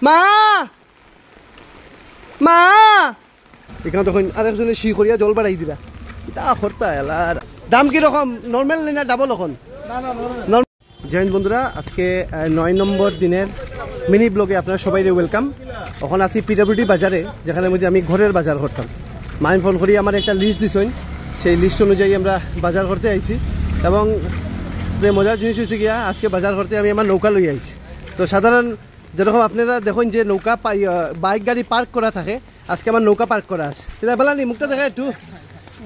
মা মা এখানে তখন আরেকজনে শি করিয়া জল বাড়াই দিলা এটা খরতা এলার দাম কিরকম নর্মাল না ডাবল এখন জয়েন্ট বন্ধুরা আজকে 9 নম্বর দিনের মিনি ব্লগে আপনারা সবাই ওয়েলকাম। এখন আছি পিডব্লিউডি বাজারে, যেখানে মধ্যে আমি ঘরের বাজার করতাম। মাইন ফোন করি আমার একটা লিস্ট দিছেন, সেই লিস্ট অনুযায়ী আমরা বাজার করতে আইছি। এবং যে মজার জিনিস হয়েছে গিয়া আজকে বাজার করতে আমি আমার নৌকা লই আইছি। তো সাধারণ যেরকম আপনারা দেখুন যে নৌকা বাইক গাড়ি পার্ক করা থাকে, আজকে আমার নৌকা পার্ক করা আছে। এটা বেলা নি মুখটা দেখা একটু।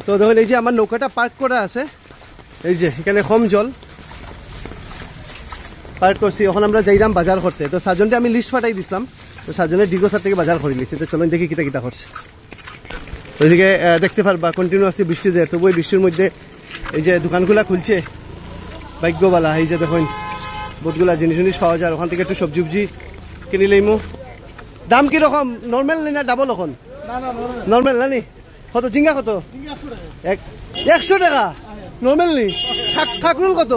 তো দেখুন এই যে আমার নৌকাটা পার্ক করা আছে, এই যে এখানে কম জল পার্ক করছি। এখন আমরা যাইলাম বাজার করতে। তো সাতজনকে আমি লিস্ট পাঠাই দিছিলাম, তো সাতজনের ডিগোসার থেকে বাজার করে নিয়েছি। তো চলুন দেখি কিতা কিতা করছে। ওইদিকে দেখতে পারবা কন্টিনিউয়াসলি বৃষ্টি দেয়, তবু এই বৃষ্টির মধ্যে এই যে দোকানগুলা খুলছে ভাগ্যবালা। এই যে দেখুন বহুতগুলা জিনিস পাওয়া যায়। ওখান থেকে একটু সবজি উবজি কিনি লইমু। দাম কিরকম নর্মাল না ডাবল? এখন নর্মাল না নি? কত ঝিঙ্গা? কত? 100 টাকা নর্মাল নি? খাকরুল কত?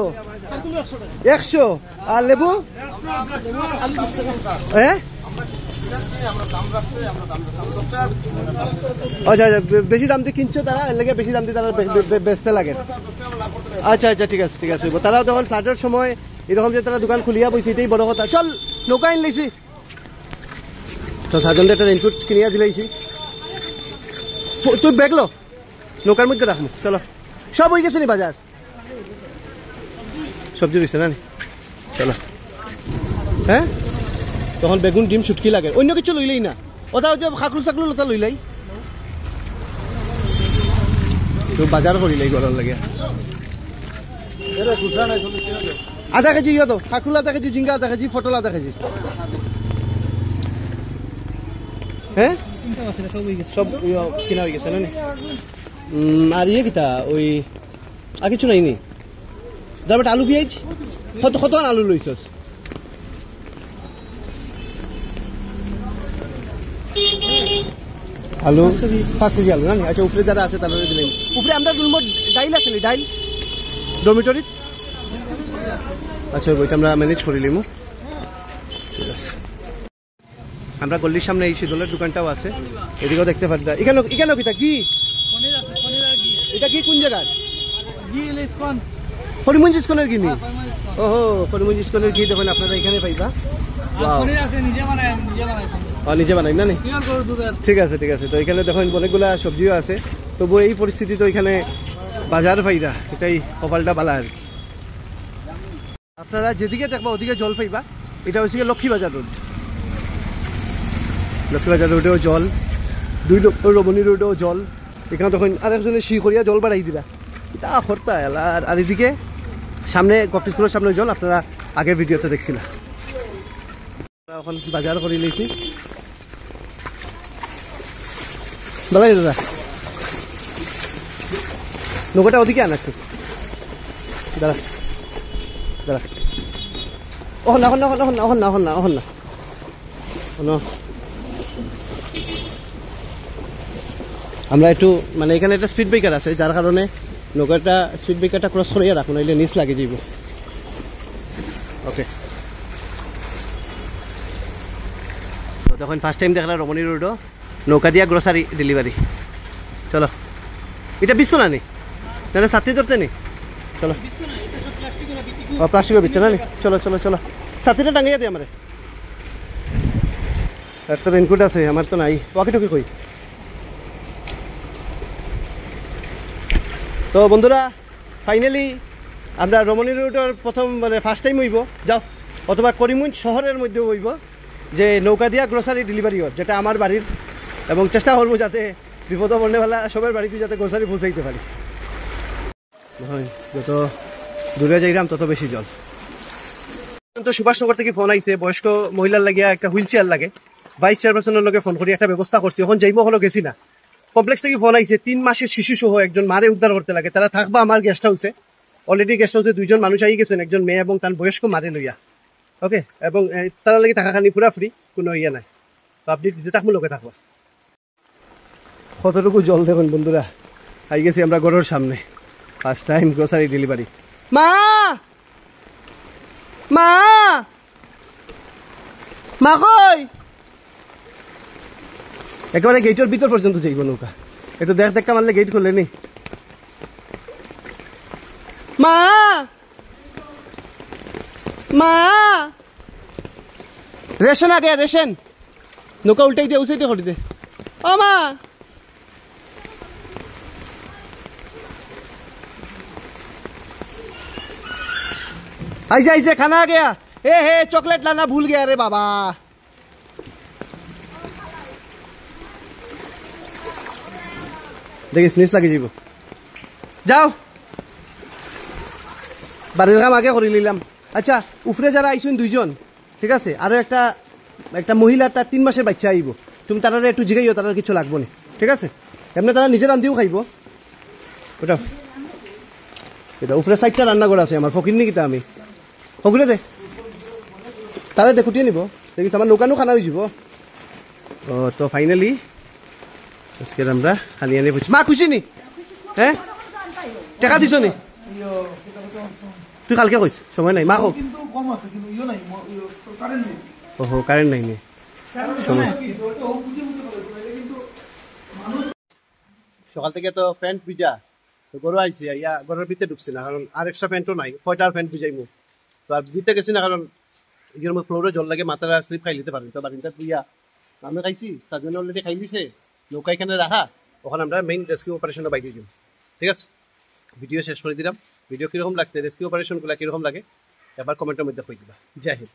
100। আর লেবু? হ্যাঁ আচ্ছা আচ্ছা, বেশি দাম দিয়ে কিনছো তারা, এর লেগে বেশি দাম দিয়ে তারা বেচতে লাগে। আচ্ছা আচ্ছা, ঠিক আছে ঠিক আছে। তারা যখন ফ্লাটের সময় এরকম যে তারা দোকান খুলিয়া বইছে, এটাই বড় কথা। চল নৌকা আইন লাইছি। তো সাজনটা একটা রেনকোট কিনিয়া দিলাইছি। তুই ব্যাগ লো, নৌকার মধ্যে রাখবো। চলো, সব হয়ে গেছে নি বাজার? সবজি রয়েছে না? চলো। হ্যাঁ তখন বেগুন ডিম ছুটকি লাগে, অন্য কিছু লইলেই না। ওটা হচ্ছে খাকলু চাকলু ওটা লইলাই। তো বাজার করিলাই ঘরের লাগে। আধা কেজি ইয়ে তো খাকলু, আধা কেজি ঝিঙ্গা, আধা কেজি পটল, আধা কেজি। হ্যাঁ সব কিনা হয়ে গেছে না? আর ইয়ে কিতা ওই আর কিছু নাই নি? তারপরে আলু পেঁয়াজ কত আলু লইছস? আলু 5 কেজি আলু না? আচ্ছা, উপরে যারা আছে তারা দিলেন। উপরে আমরা রুমত ডাইল আছে নি? ডাইল ডরমিটরিত? আচ্ছা, ওইটা আমরা ম্যানেজ করে নিব। ঠিক আছে, আমরা গল্লির সামনে এই শীতলের দোকানটাও আছে, এদিকেও দেখতে পারি। এখানেও কিতা কি এটা কি কোন জায়গার? করিমগঞ্জ ইস্কনের কি? ওহো, করিমগঞ্জ ইস্কনের কি দেখুন আপনারা এখানে পাইবা। নিজে বানাই না? ঠিক আছে ঠিক আছে। তো এখানে দেখুন অনেকগুলা সবজিও আছে, তবু এই পরিস্থিতি তো এখানে বাজার পাইরা, এটাই কপালটা বালা আর কি। আপনারা যেদিকে দেখবা ওদিকে জল পাইবা। এটা হচ্ছে লক্ষ্মীবাজার রোড। লক্ষ্মীবাজার রোডেও জল, 2 নম্বর রমণী রোডেও জল। এখানে তখন আরেকজনে শি করিয়া জল বাড়াই দিলা এটা খরতা এলার। আর এদিকে সামনে গভর্নমেন্ট স্কুলের সামনে জল, আপনারা আগের ভিডিওতে দেখছিলাম। এখন বাজার করে নিয়েছি। বলাই দাদা নৌকাটা ওদিকে আন একটু। দাঁড়া দাঁড়া, ওহ না না না না না না না না। আমরা একটু মানে এখানে একটা স্পিড ব্রেকার আছে, যার কারণে নৌকাটা স্পিড ব্রেকারটা ক্রস করিয়া রাখুন, নাইলে নিচ লাগে যাইব। ওকে, তখন ফার্স্ট টাইম দেখলাম রমণী রোডও নৌকা দিয়া গ্রোসারি ডেলিভারি। চলো, এটা বিস্তো না নি? না ছাত্রী ধরতে নি? চলো, ও প্লাস্টিকের ভিতরে না নি? চলো চলো চলো, ছাত্রীটা টাঙ্গাইয়া দিই আমার। একটা রেনকোট আছে, আমার তো নাই। ওকে টুকি কই। তো বন্ধুরা ফাইনালি আমরা রমণী রোডের প্রথম মানে ফার্স্ট টাইম হইব যাও, অথবা করিমগঞ্জ শহরের মধ্যেও হইব যে নৌকা দিয়া গ্রোসারি ডেলিভারি হয়, যেটা আমার বাড়ির। এবং চেষ্টা করবো যাতে বিপদ বন্যাবেলা সবার বাড়িতে যাতে গ্রোসারি পৌঁছাইতে পারি। যত দূরে যাইলাম তত বেশি জল। তো সুভাষনগর থেকে ফোন আইছে, বয়স্ক মহিলার লাগিয়া একটা হুইল চেয়ার লাগে। ভাইস চেয়ারপারসনের লগে ফোন করি একটা ব্যবস্থা করছি। এখন যাইব হলো গেছি না। কমপ্লেক্স থেকে ফোন আইছে 3 মাসের শিশু সহ একজন মারে উদ্ধার করতে লাগে। তারা থাকবা আমার গেস্ট হাউসে। অলরেডি গেস্ট হাউসে 2 জন মানুষ আই গেছেন, একজন মেয়ে এবং তার বয়স্ক মারে লইয়া। ওকে, এবং তারা লাগে থাকাখানি পুরা ফ্রি, কোনো ইয়ে নাই। তো আপনি যে থাকবো লোকে থাকবো। কতটুকু জল দেখুন বন্ধুরা। আই গেছি আমরা ঘরের সামনে, ফার্স্ট টাইম গ্রোসারি ডেলিভারি। মা মা মা কই একেবারে গেটের ভিতর পর্যন্ত যাইব নৌকা। একটু দেখা মারলে গেট খুললে নি। মা মা রেশন আগে রেশন নৌকা উল্টাই দিয়ে উসাইতে করে দে। ও মা आइसे आइसे खाना आ गया। हे चॉकलेट लाना भूल गया रे बाबा। देखिए स्निस लगे जीव যাও বাড়ির কাম আগে করে নিলাম। আচ্ছা উপরে যারা আইছেন দুইজন ঠিক আছে, আরো একটা মহিলা তার 3 মাসের বাচ্চা আইব, তুমি তারা একটু জিগাইও, তারা কিছু লাগবো না ঠিক আছে। এমনি তারা নিজে রান্ধিও খাইব। ওটা এটা উপরে 4টা রান্না করা আছে আমার, ফকির নি কিতা আমি ফকিরে দে তারা দেখুটিয়ে নিব। দেখিস আমার নৌকানো খানা হয়ে যাব। ও তো ফাইনালি আজকে আমরা খালি আনি বুঝছি। মা খুশি নি? হ্যাঁ টাকা দিছ নি? তুই কালকে কইস সময় নাই মা হোক। ওহো কারেন্ট নাই নি সময়। সকাল থেকে তো প্যান্ট ভিজা, তো গরু আইছি, ইয়া গরুর ভিতরে ঢুকছি না কারণ আর এক্সট্রা প্যান্টও নাই। কয়টার প্যান্ট ভিজাইমু, তো আর ভিতরে গেছি না কারণ ইয়ের মধ্যে ফ্লোরে জল লাগে, মাথাটা স্লিপ খাই নিতে পারেন। তো বাড়িটা তুইয়া আমি খাইছি, সাজনে অলরেডি খাই দিছে, নৌকা এখানে রাখা, ওখানে আমরা মেইন রেস্কিউ অপারেশনটা বাইরে দিই। ঠিক আছে, ভিডিও শেষ করে দিলাম। ভিডিও কিরকম লাগছে, রেস্কিউ অপারেশনগুলো কিরকম লাগে এবার কমেন্টের মধ্যে কই দিবা। জয় হিন্দ।